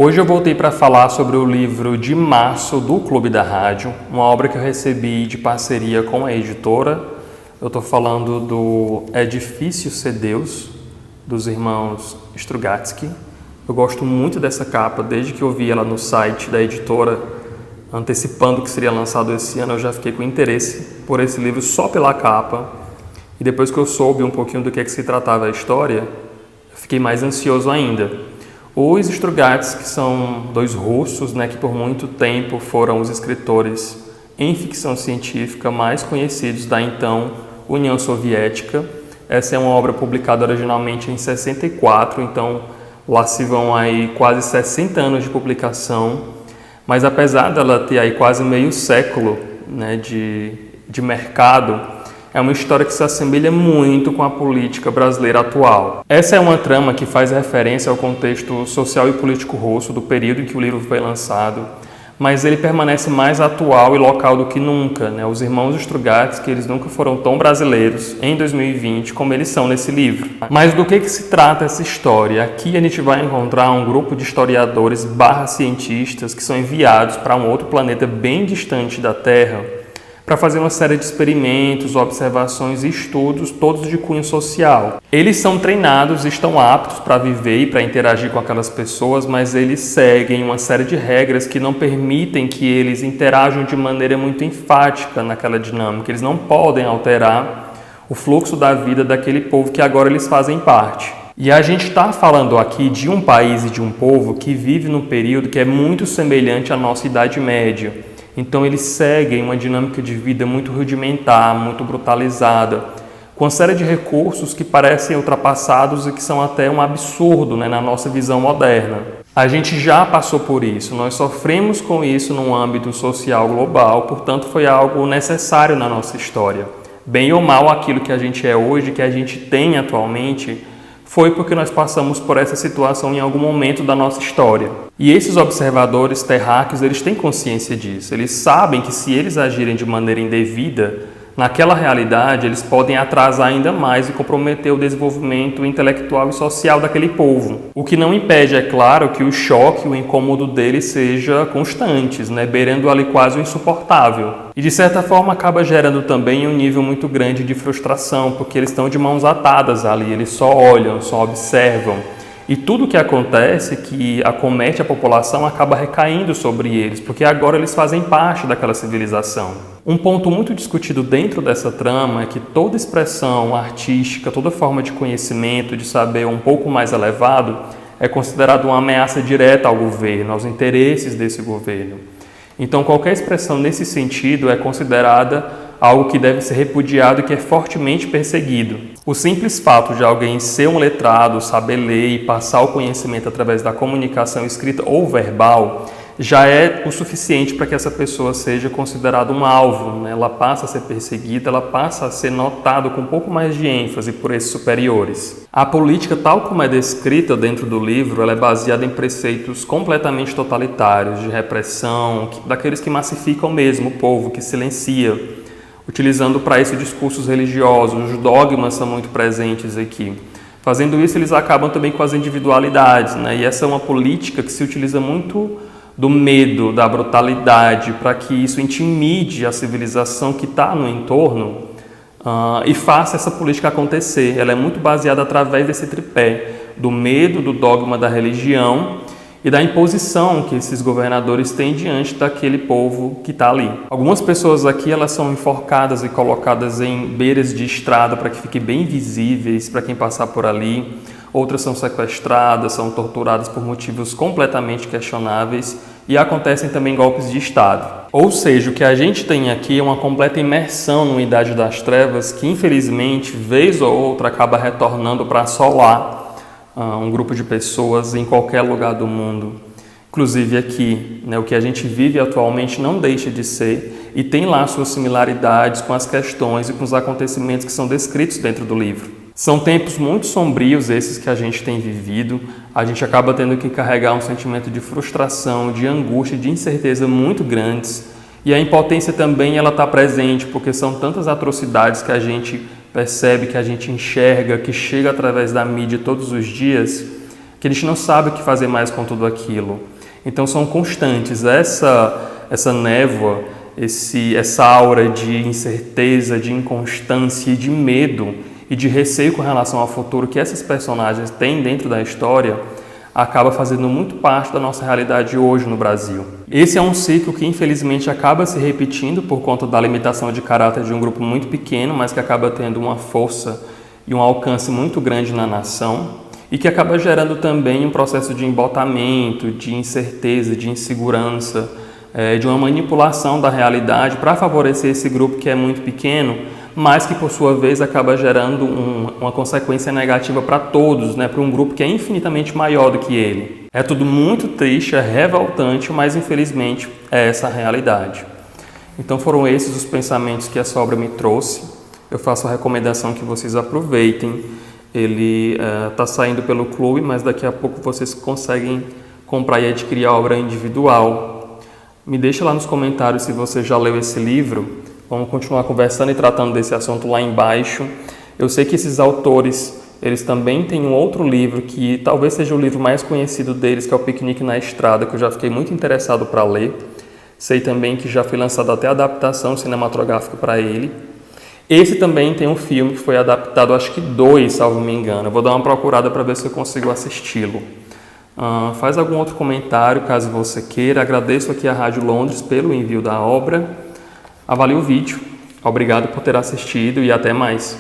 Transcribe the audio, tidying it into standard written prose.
Hoje eu voltei para falar sobre o livro de março do Clube da Rádio, uma obra que eu recebi de parceria com a editora. Eu estou falando do É Difícil Ser Deus, dos irmãos Strugatsky. Eu gosto muito dessa capa, desde que eu vi ela no site da editora, antecipando que seria lançado esse ano, eu já fiquei com interesse por esse livro só pela capa. E depois que eu soube um pouquinho do que se tratava a história, eu fiquei mais ansioso ainda. Os Strugatsky são dois russos, que por muito tempo foram os escritores em ficção científica mais conhecidos da então União Soviética. Essa é uma obra publicada originalmente em 64, então lá se vão aí quase 60 anos de publicação, mas apesar dela ter aí quase meio século de mercado, é uma história que se assemelha muito com a política brasileira atual. Essa é uma trama que faz referência ao contexto social e político russo do período em que o livro foi lançado, mas ele permanece mais atual e local do que nunca. Os irmãos Strugatsky, eles nunca foram tão brasileiros em 2020 como eles são nesse livro. Mas do que se trata essa história? Aqui a gente vai encontrar um grupo de historiadores /cientistas que são enviados para um outro planeta bem distante da Terra para fazer uma série de experimentos, observações e estudos, todos de cunho social. Eles são treinados e estão aptos para viver e para interagir com aquelas pessoas, mas eles seguem uma série de regras que não permitem que eles interajam de maneira muito enfática naquela dinâmica. Eles não podem alterar o fluxo da vida daquele povo que agora eles fazem parte. E a gente está falando aqui de um país e de um povo que vive num período que é muito semelhante à nossa Idade Média. Então eles seguem uma dinâmica de vida muito rudimentar, muito brutalizada, com uma série de recursos que parecem ultrapassados e que são até um absurdo na nossa visão moderna. A gente já passou por isso, nós sofremos com isso num âmbito social global, portanto foi algo necessário na nossa história. Bem ou mal, aquilo que a gente é hoje, que a gente tem atualmente, foi porque nós passamos por essa situação em algum momento da nossa história. E esses observadores terráqueos, eles têm consciência disso. Eles sabem que se eles agirem de maneira indevida, naquela realidade, eles podem atrasar ainda mais e comprometer o desenvolvimento intelectual e social daquele povo. O que não impede, é claro, que o choque, o incômodo deles seja constantes, beirando ali quase o insuportável. E de certa forma acaba gerando também um nível muito grande de frustração, porque eles estão de mãos atadas ali, eles só olham, só observam. E tudo que acontece, que acomete a população, acaba recaindo sobre eles, porque agora eles fazem parte daquela civilização. Um ponto muito discutido dentro dessa trama é que toda expressão artística, toda forma de conhecimento, de saber um pouco mais elevado, é considerado uma ameaça direta ao governo, aos interesses desse governo. Então, qualquer expressão nesse sentido é considerada algo que deve ser repudiado e que é fortemente perseguido. O simples fato de alguém ser um letrado, saber ler e passar o conhecimento através da comunicação escrita ou verbal já é o suficiente para que essa pessoa seja considerada um alvo. Ela passa a ser perseguida, ela passa a ser notada com um pouco mais de ênfase por esses superiores. A política, tal como é descrita dentro do livro, ela é baseada em preceitos completamente totalitários, de repressão, daqueles que massificam mesmo o povo, que silencia, utilizando para isso discursos religiosos. Os dogmas são muito presentes aqui. Fazendo isso, eles acabam também com as individualidades, e essa é uma política que se utiliza muito do medo, da brutalidade, para que isso intimide a civilização que está no entorno e faça essa política acontecer. Ela é muito baseada através desse tripé, do medo, do dogma da religião e da imposição que esses governadores têm diante daquele povo que está ali. Algumas pessoas aqui, elas são enforcadas e colocadas em beiras de estrada para que fiquem bem visíveis para quem passar por ali. Outras são sequestradas, são torturadas por motivos completamente questionáveis e acontecem também golpes de Estado. Ou seja, o que a gente tem aqui é uma completa imersão numa idade das trevas que, infelizmente, vez ou outra, acaba retornando para assolar um grupo de pessoas em qualquer lugar do mundo. Inclusive aqui, o que a gente vive atualmente não deixa de ser e tem lá suas similaridades com as questões e com os acontecimentos que são descritos dentro do livro. São tempos muito sombrios esses que a gente tem vivido. A gente acaba tendo que carregar um sentimento de frustração, de angústia, de incerteza muito grandes. E a impotência também ela está presente, porque são tantas atrocidades que a gente percebe, que a gente enxerga, que chega através da mídia todos os dias, que a gente não sabe o que fazer mais com tudo aquilo. Então são constantes essa névoa, essa aura de incerteza, de inconstância e de medo e de receio com relação ao futuro que essas personagens têm dentro da história, acaba fazendo muito parte da nossa realidade hoje no Brasil. Esse é um ciclo que infelizmente acaba se repetindo por conta da limitação de caráter de um grupo muito pequeno, mas que acaba tendo uma força e um alcance muito grande na nação e que acaba gerando também um processo de embotamento, de incerteza, de insegurança, de uma manipulação da realidade para favorecer esse grupo que é muito pequeno, mas que por sua vez acaba gerando uma consequência negativa para todos, para um grupo que é infinitamente maior do que ele. É tudo muito triste, é revoltante, mas infelizmente é essa a realidade. Então foram esses os pensamentos que essa obra me trouxe. Eu faço a recomendação que vocês aproveitem. Ele está saindo pelo clube, mas daqui a pouco vocês conseguem comprar e adquirir a obra individual. Me deixa lá nos comentários se você já leu esse livro. Vamos continuar conversando e tratando desse assunto lá embaixo. Eu sei que esses autores, eles também têm um outro livro que talvez seja o livro mais conhecido deles, que é o Piquenique na Estrada, que eu já fiquei muito interessado para ler. Sei também que já foi lançada até a adaptação cinematográfica para ele. Esse também tem um filme que foi adaptado, acho que 2, salvo me engano. Eu vou dar uma procurada para ver se eu consigo assisti-lo. Faz algum outro comentário, caso você queira. Agradeço aqui à Rádio Londres pelo envio da obra. Avalie o vídeo. Obrigado por ter assistido e até mais.